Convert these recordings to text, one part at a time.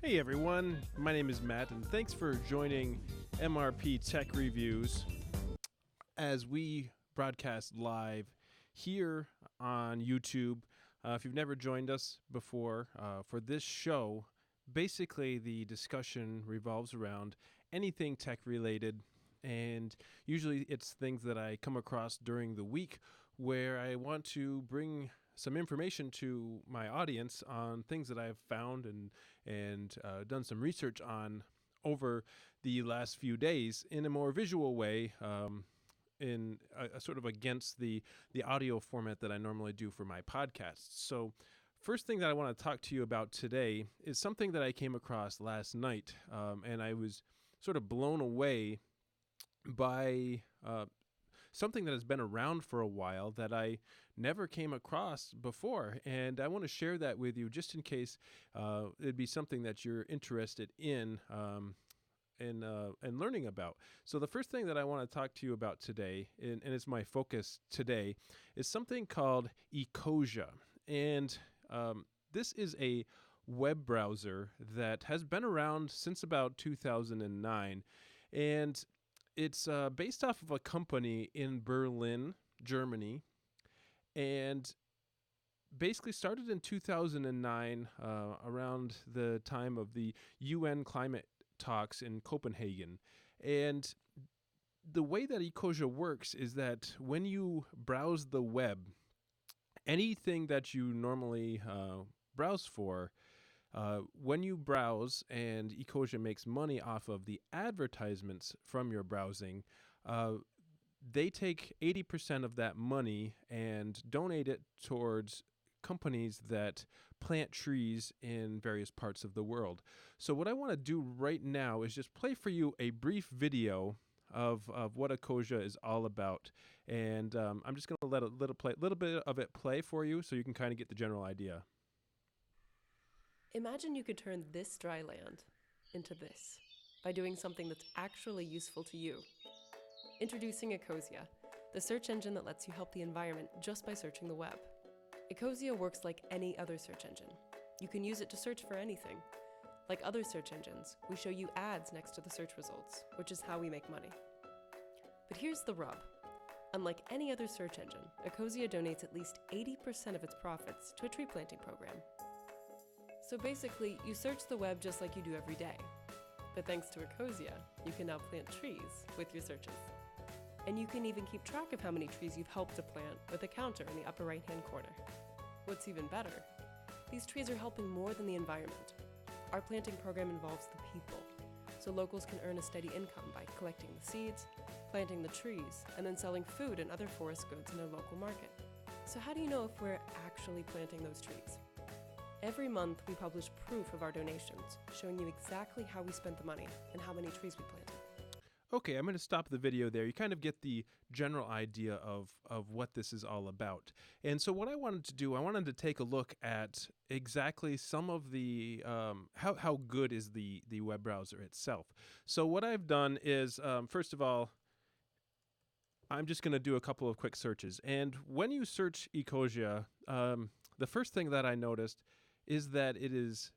Hey everyone, my name is Matt, and thanks for joining MrpTech Reviews as we broadcast live here on YouTube. If you've never joined us before, for this show, basically the discussion revolves around anything tech related, and usually it's things that I come across during the week where I want to bring some information to my audience on things that I've found and done some research on over the last few days in a more visual way, in a sort of against the audio format that I normally do for my podcasts. So first thing that I want to talk to you about today is something that I came across last night, and I was sort of blown away by something that has been around for a while that I never came across before. And I want to share that with you just in case it'd be something that you're interested in and learning about. So the first thing that I want to talk to you about today, and it's my focus today, is something called Ecosia. And this is a web browser that has been around since about 2009. And it's based off of a company in Berlin, Germany, and basically started in 2009 around the time of the UN climate talks in Copenhagen. And the way that Ecosia works is that when you browse the web, anything that you normally browse for, when you browse and Ecosia makes money off of the advertisements from your browsing, they take 80% of that money and donate it towards companies that plant trees in various parts of the world. So what I want to do right now is just play for you a brief video of what Ecosia is all about. And I'm just going to let a little bit of it play for you so you can kind of get the general idea. Imagine you could turn this dry land into this by doing something that's actually useful to you. Introducing Ecosia, the search engine that lets you help the environment just by searching the web. Ecosia works like any other search engine. You can use it to search for anything. Like other search engines, we show you ads next to the search results, which is how we make money. But here's the rub. Unlike any other search engine, Ecosia donates at least 80% of its profits to a tree planting program. So basically, you search the web just like you do every day. But thanks to Ecosia, you can now plant trees with your searches. And you can even keep track of how many trees you've helped to plant with a counter in the upper right-hand corner. What's even better, these trees are helping more than the environment. Our planting program involves the people, so locals can earn a steady income by collecting the seeds, planting the trees, and then selling food and other forest goods in their local market. So how do you know if we're actually planting those trees? Every month, we publish proof of our donations, showing you exactly how we spent the money and how many trees we planted. Okay, I'm going to stop the video there. You kind of get the general idea of what this is all about. And so what I wanted to do, I wanted to take a look at exactly some of the, how good is the web browser itself. So what I've done is, first of all, I'm just going to do a couple of quick searches. And when you search Ecosia, the first thing that I noticed is that it is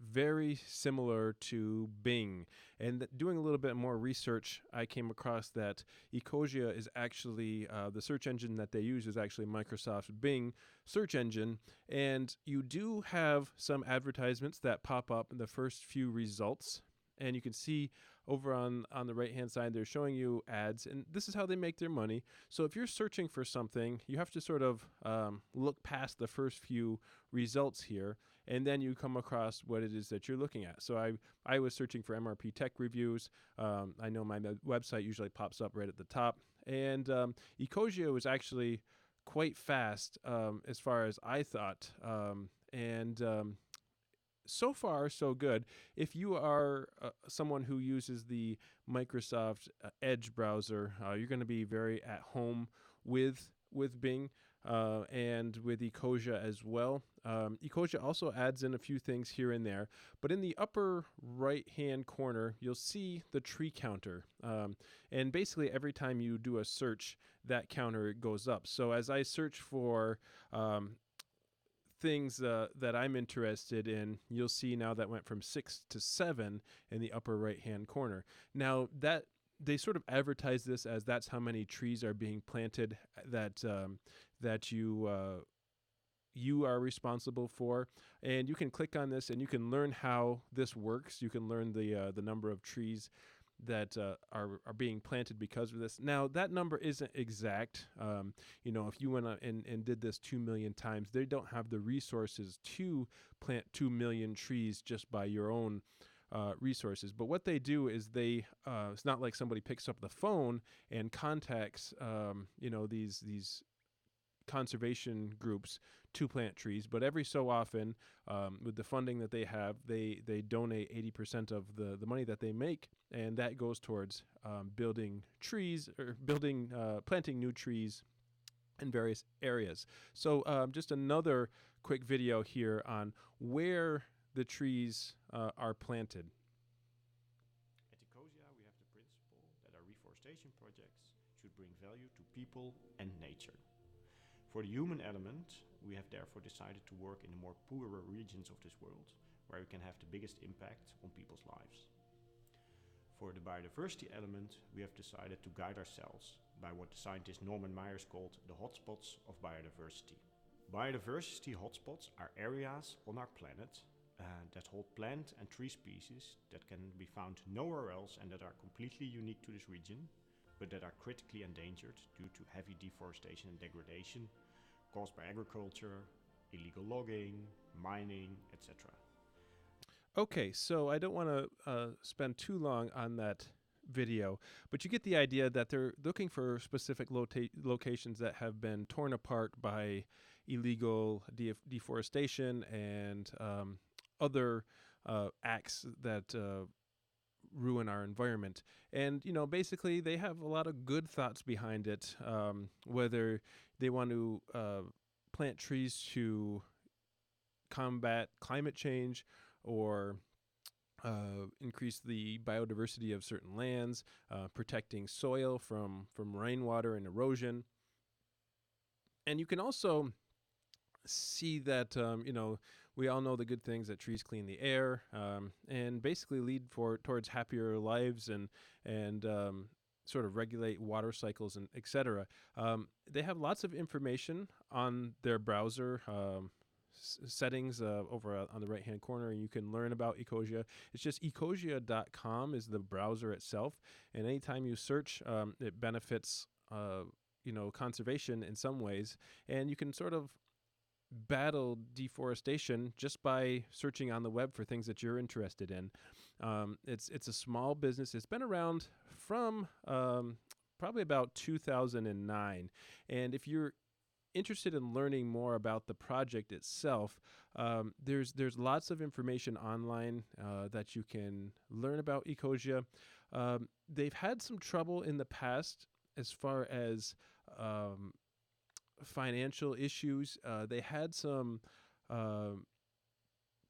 very similar to Bing. And doing a little bit more research, I came across that Ecosia is actually, the search engine that they use is actually Microsoft's Bing search engine. And you do have some advertisements that pop up in the first few results. And you can see over on the right-hand side, they're showing you ads, and this is how they make their money. So if you're searching for something, you have to sort of look past the first few results here, and then you come across what it is that you're looking at. So I was searching for MrpTech reviews. I know my website usually pops up right at the top. And Ecosia was actually quite fast as far as I thought. So far, so good. If you are someone who uses the Microsoft Edge browser, you're going to be very at home with Bing and with Ecosia as well. Ecosia also adds in a few things here and there, but in the upper right-hand corner, you'll see the tree counter. And basically, every time you do a search, that counter goes up. So as I search for things that I'm interested in, you'll see now that went from 6 to 7 in the upper right-hand corner. Now, that they sort of advertise this as that's how many trees are being planted that you are responsible for, and you can click on this and you can learn how this works. You can learn the number of trees that are being planted because of this. Now, that number isn't exact. If you went and did this 2 million times, they don't have the resources to plant 2 million trees just by your own resources. But what they do is it's not like somebody picks up the phone and contacts these conservation groups to plant trees, but every so often, with the funding that they have, they donate 80% of the money that they make, and that goes towards building trees or planting new trees in various areas. So just another quick video here on where the trees are planted. At Ecosia, we have the principle that our reforestation projects should bring value to people and nature. For the human element, we have therefore decided to work in the more poorer regions of this world, where we can have the biggest impact on people's lives. For the biodiversity element, we have decided to guide ourselves by what the scientist Norman Myers called the hotspots of biodiversity. Biodiversity hotspots are areas on our planet that hold plant and tree species that can be found nowhere else and that are completely unique to this region, but that are critically endangered due to heavy deforestation and degradation caused by agriculture, illegal logging, mining, etc. Okay, so I don't want to spend too long on that video, but you get the idea that they're looking for specific locations that have been torn apart by illegal deforestation and other acts that ruin our environment. And, basically they have a lot of good thoughts behind it, whether they want to plant trees to combat climate change or increase the biodiversity of certain lands, protecting soil from rainwater and erosion. And you can also see that, we all know the good things that trees clean the air, and basically lead towards happier lives and sort of regulate water cycles and etc. They have lots of information on their browser settings over on the right-hand corner, and you can learn about Ecosia. It's just ecosia.com is the browser itself, and anytime you search, it benefits conservation in some ways, and you can sort of battle deforestation just by searching on the web for things that you're interested in. It's a small business. It's been around from probably about 2009, and if you're interested in learning more about the project itself, there's lots of information online that you can learn about Ecosia. They've had some trouble in the past as far as financial issues. They had some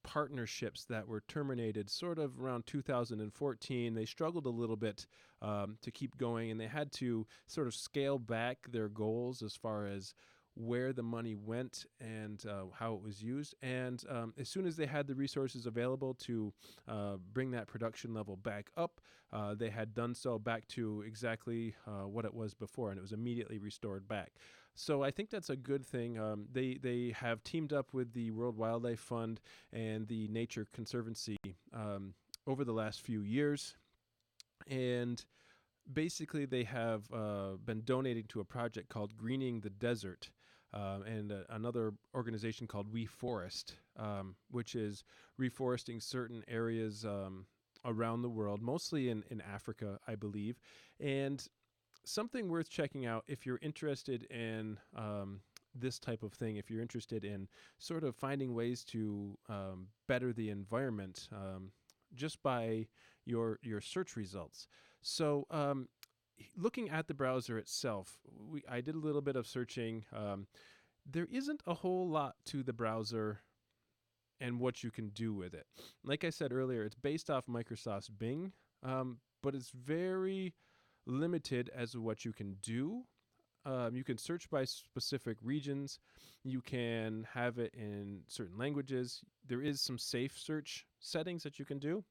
partnerships that were terminated sort of around 2014. They struggled a little bit to keep going, and they had to sort of scale back their goals as far as where the money went and how it was used. And as soon as they had the resources available to bring that production level back up, they had done so back to exactly what it was before, and it was immediately restored back. So I think that's a good thing. They have teamed up with the World Wildlife Fund and the Nature Conservancy over the last few years, and basically they have been donating to a project called Greening the Desert, and another organization called reforrest, which is reforesting certain areas around the world, mostly in Africa, I believe. And something worth checking out if you're interested in this type of thing, if you're interested in sort of finding ways to better the environment just by your search results. So looking at the browser itself, I did a little bit of searching. There isn't a whole lot to the browser and what you can do with it. Like I said earlier, it's based off Microsoft's Bing, but it's very limited as to what you can do. You can search by specific regions. You can have it in certain languages. There is some safe search settings that you can do.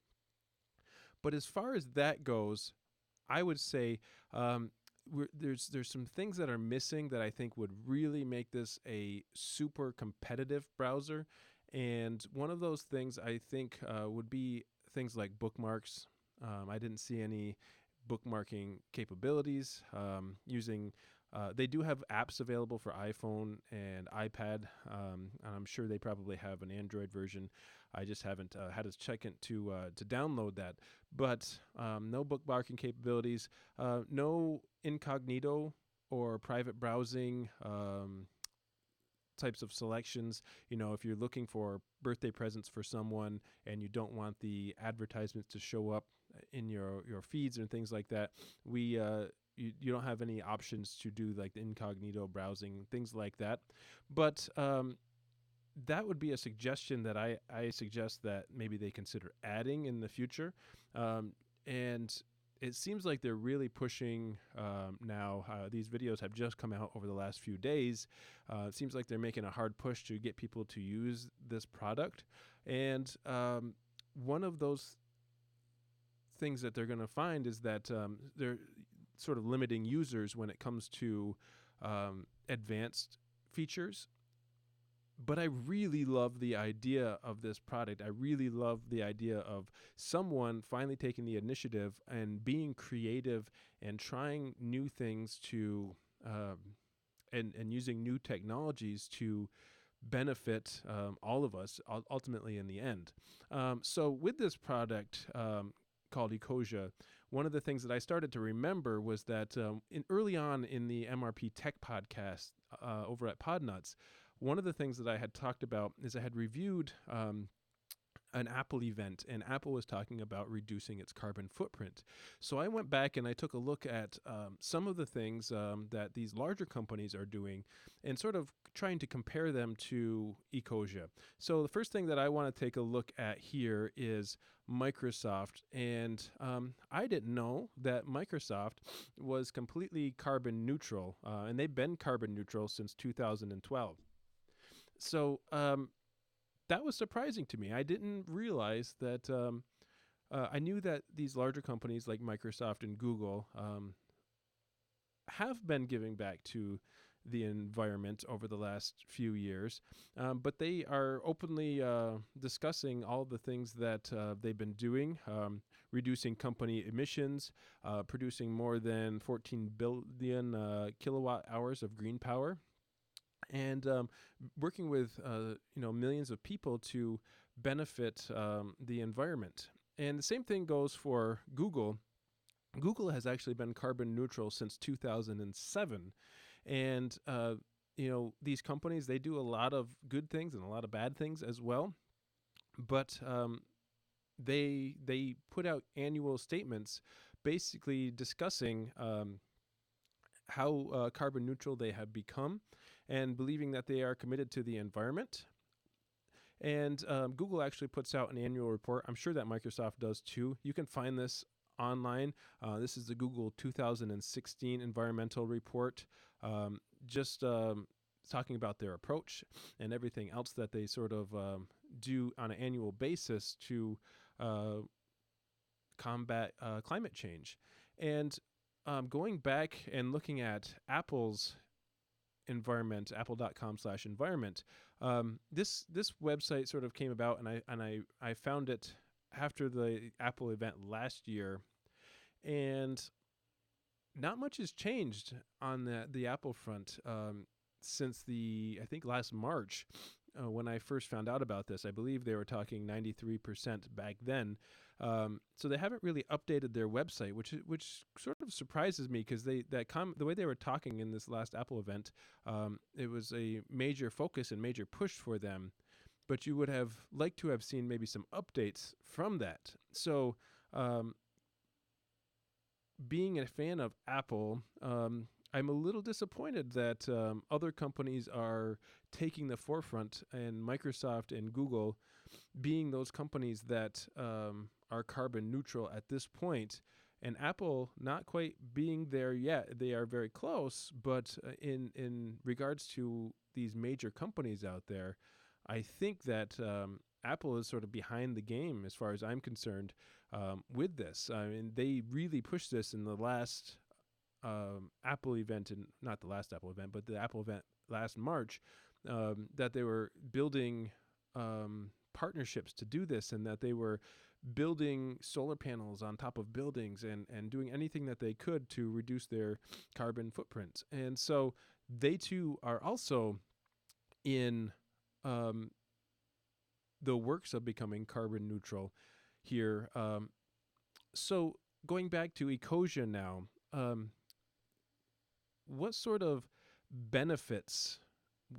But as far as that goes, I would say there's some things that are missing that I think would really make this a super competitive browser. And one of those things I think would be things like bookmarks. I didn't see any bookmarking capabilities using. They do have apps available for iPhone and iPad, and I'm sure they probably have an Android version. I just haven't had a second to download that. But no bookmarking capabilities, no incognito or private browsing types of selections. You know, if you're looking for birthday presents for someone and you don't want the advertisements to show up in your feeds and things like that, you don't have any options to do like the incognito browsing, things like that. But that would be a suggestion that I suggest that maybe they consider adding in the future. And it seems like they're really pushing now. These videos have just come out over the last few days. It seems like they're making a hard push to get people to use this product. And one of those things that they're going to find is that they're sort of limiting users when it comes to advanced features. But I really love the idea of this product. I really love the idea of someone finally taking the initiative and being creative and trying new things to and using new technologies to benefit all of us ultimately in the end. So with this product called Ecosia, one of the things that I started to remember was that early on in the MrpTech podcast over at Podnuts, one of the things that I had talked about is I had reviewed an Apple event, and Apple was talking about reducing its carbon footprint. So I went back and I took a look at some of the things that these larger companies are doing and sort of trying to compare them to Ecosia. So the first thing that I want to take a look at here is Microsoft. And I didn't know that Microsoft was completely carbon neutral, and they've been carbon neutral since 2012. So that was surprising to me. I didn't realize that. I knew that these larger companies like Microsoft and Google have been giving back to the environment over the last few years, but they are openly discussing all the things that they've been doing, reducing company emissions, producing more than 14 billion kilowatt hours of green power, and working with millions of people to benefit the environment. And the same thing goes for Google. Google has actually been carbon neutral since 2007. And, these companies, they do a lot of good things and a lot of bad things as well. But they put out annual statements basically discussing how carbon neutral they have become and believing that they are committed to the environment. And Google actually puts out an annual report. I'm sure that Microsoft does too. You can find this online. This is the Google 2016 environmental report, just talking about their approach and everything else that they sort of do on an annual basis to combat climate change. And going back and looking at Apple's environment, apple.com/environment, this website sort of came about, and I found it after the Apple event last year, and not much has changed on the Apple front since I think last March when I first found out about this. I believe they were talking 93% back then. So they haven't really updated their website, which sort of surprises me because the way they were talking in this last Apple event, it was a major focus and major push for them. But you would have liked to have seen maybe some updates from that. So being a fan of Apple, I'm a little disappointed that other companies are taking the forefront, and Microsoft and Google being those companies that are carbon neutral at this point, and Apple not quite being there yet. They are very close, but in regards to these major companies out there, I think that Apple is sort of behind the game as far as I'm concerned with this. I mean, they really pushed this in the last Apple event, and not the last Apple event, but the Apple event last March, that they were building partnerships to do this, and that they were building solar panels on top of buildings and doing anything that they could to reduce their carbon footprint. And so they too are also in the works of becoming carbon neutral here. So going back to Ecosia now, what sort of benefits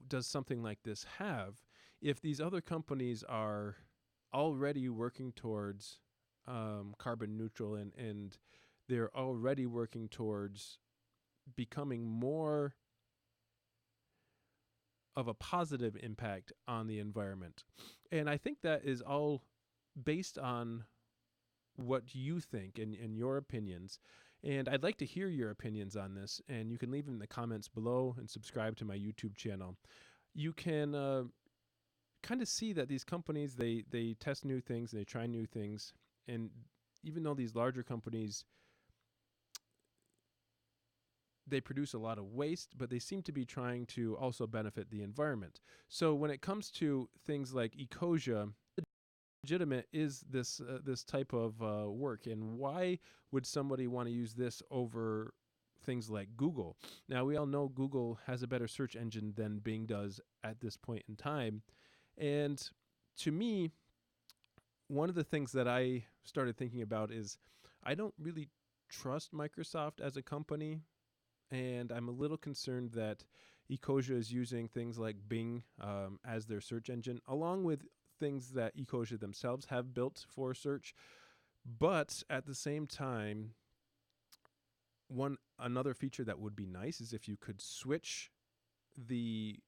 does something like this have if these other companies are already working towards carbon neutral and they're already working towards becoming more of a positive impact on the environment? And I think that is all based on what you think and your opinions. And I'd like to hear your opinions on this, and you can leave them in the comments below and subscribe to my YouTube channel. You can kind of see that these companies, they test new things and they try new things. And even though these larger companies, they produce a lot of waste, but they seem to be trying to also benefit the environment. So when it comes to things like Ecosia, legitimate is this type of work, and why would somebody want to use this over things like Google? Now, we all know Google has a better search engine than Bing does at this point in time. And to me, one of the things that I started thinking about is I don't really trust Microsoft as a company, and I'm a little concerned that Ecosia is using things like Bing as their search engine, along with things that Ecosia themselves have built for search. But at the same time, another feature that would be nice is if you could switch the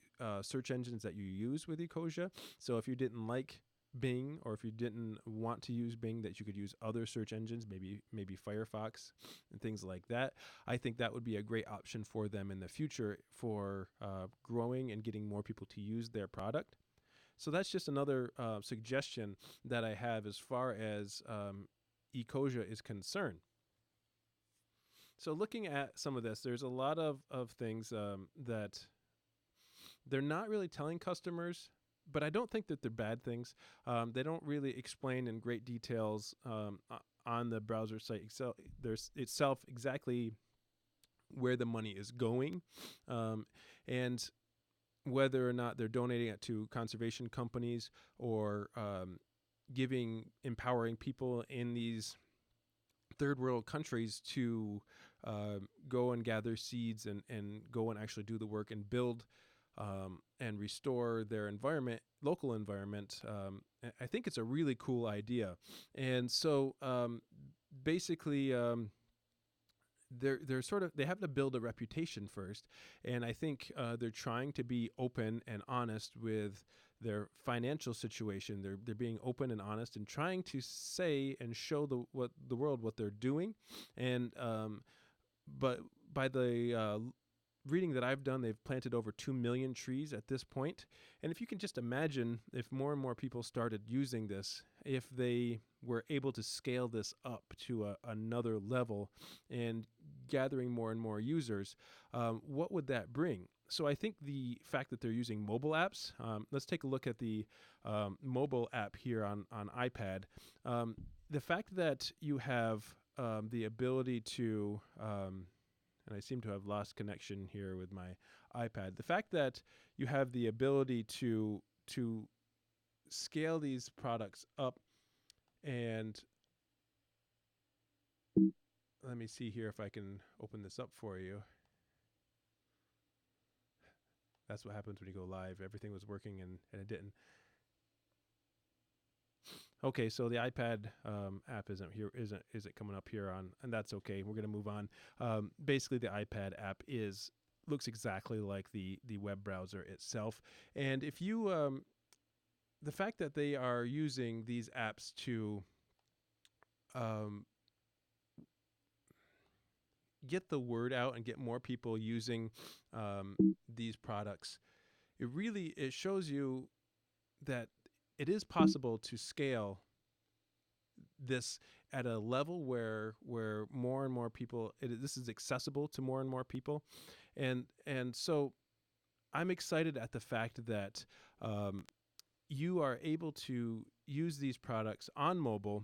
search engines that you use with Ecosia. So if you didn't like Bing, or if you didn't want to use Bing, that you could use other search engines, maybe Firefox and things like that. I think that would be a great option for them in the future for growing and getting more people to use their product. So that's just another suggestion that I have as far as Ecosia is concerned. So looking at some of this, there's a lot of things that they're not really telling customers, but I don't think that they're bad things. They don't really explain in great details on the browser site itself exactly where the money is going, and whether or not they're donating it to conservation companies or empowering people in these third world countries to go and gather seeds and go and actually do the work and build and restore their local environment. I think it's a really cool idea. And so basically, they have to build a reputation first, and I think they're trying to be open and honest with their financial situation. They're being open and honest and trying to say and show the world what they're doing. And but by the reading that I've done, they've planted over 2 million trees at this point. And if you can just imagine, if more and more people started using this, if they were able to scale this up to another level and gathering more and more users, what would that bring? So I think the fact that they're using mobile apps, let's take a look at the mobile app here on iPad. The fact that you have the ability to, and I seem to have lost connection here with my iPad. The fact that you have the ability to scale these products up, and let me see here if I can open this up for you. That's what happens when you go live. Everything was working and it didn't. Okay, so the iPad app isn't coming up here on, and that's okay. We're gonna move on. Basically, the iPad app looks exactly like the web browser itself, and if you the fact that they are using these apps to get the word out and get more people using these products, it shows you that it is possible to scale this at a level where more and more people, this is accessible to more and more people, and so I'm excited at the fact that you are able to use these products on mobile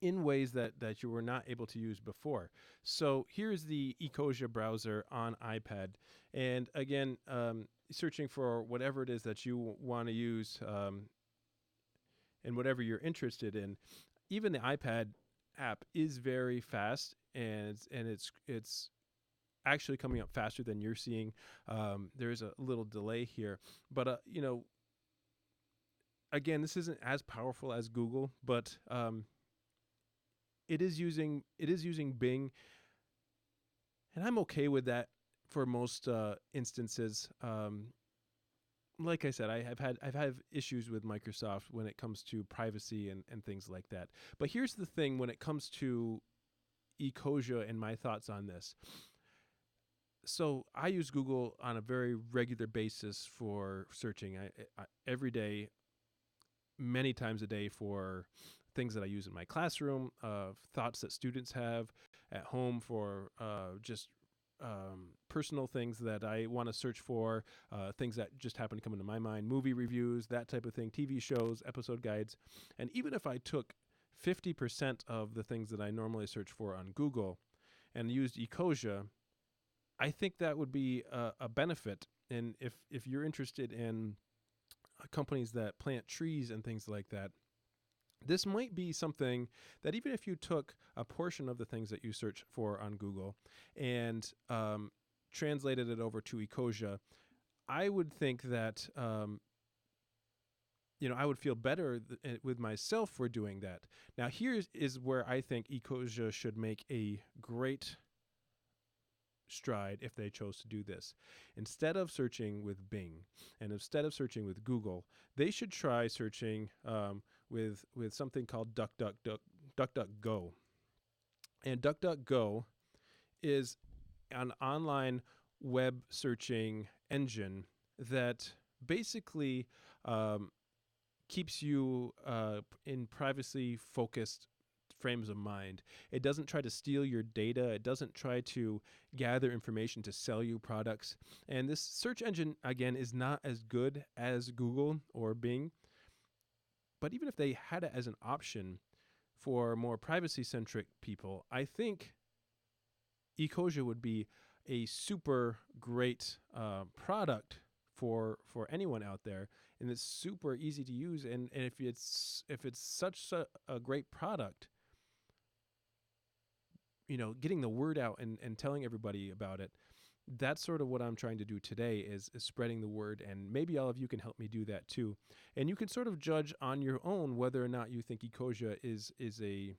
in ways that you were not able to use before. So here's the Ecosia browser on iPad, and again, searching for whatever it is that you want to use and whatever you're interested in. Even the iPad app is very fast, and it's actually coming up faster than you're seeing. There's a little delay here, but again, this isn't as powerful as Google, but it is using Bing, and I'm okay with that for most instances. Like I said, I've had issues with Microsoft when it comes to privacy and things like that. But here's the thing: when it comes to Ecosia and my thoughts on this. So I use Google on a very regular basis for searching. I every day, many times a day, for things that I use in my classroom, thoughts that students have at home, for just personal things that I want to search for, things that just happen to come into my mind, movie reviews, that type of thing, TV shows, episode guides. And even if I took 50% of the things that I normally search for on Google and used Ecosia, I think that would be a benefit. And if you're interested in companies that plant trees and things like that, this might be something that even if you took a portion of the things that you search for on Google and translated it over to Ecosia, I would think that I would feel better with myself for doing that. Now, here is where I think Ecosia should make a great stride if they chose to do this. Instead of searching with Bing and instead of searching with Google, they should try searching with something called DuckDuckGo. And DuckDuckGo is an online web searching engine that basically keeps you in privacy-focused frames of mind. It doesn't try to steal your data. It doesn't try to gather information to sell you products. And this search engine, again, is not as good as Google or Bing. But even if they had it as an option for more privacy-centric people, I think Ecosia would be a super great product for anyone out there, and it's super easy to use. And if it's such a great product, getting the word out and telling everybody about it, that's sort of what I'm trying to do today is spreading the word, and maybe all of you can help me do that too. And you can sort of judge on your own whether or not you think Ecosia is a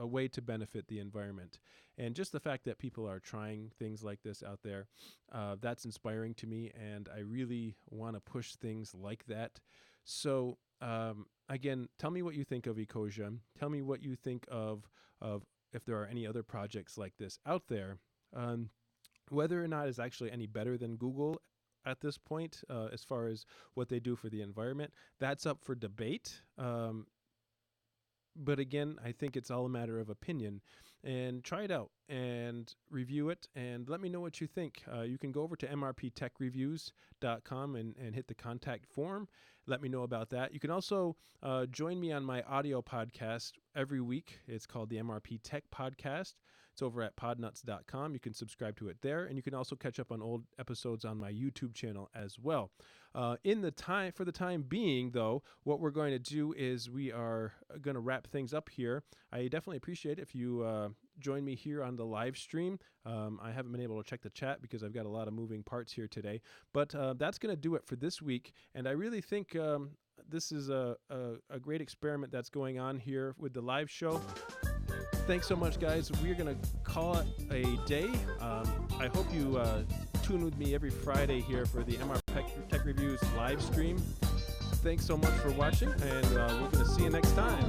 way to benefit the environment. And just the fact that people are trying things like this out there, that's inspiring to me, and I really want to push things like that. So again, tell me what you think of Ecosia. Tell me what you think of if there are any other projects like this out there. Whether or not it's actually any better than Google at this point, as far as what they do for the environment, that's up for debate. But again, I think it's all a matter of opinion. And try it out and review it and let me know what you think. You can go over to MrpTechReviews.com and hit the contact form. Let me know about that. You can also join me on my audio podcast every week. It's called the MrpTech Podcast. It's over at podnuts.com. You can subscribe to it there, and you can also catch up on old episodes on my YouTube channel as well. For the time being, though, what we're going to do is we are going to wrap things up here. I definitely appreciate it if you join me here on the live stream. I haven't been able to check the chat because I've got a lot of moving parts here today, but that's going to do it for this week. And I really think this is a great experiment that's going on here with the live show. Thanks so much, guys. We're going to call it a day. I hope you tune with me every Friday here for the MrpTech Reviews live stream. Thanks so much for watching, and we're going to see you next time.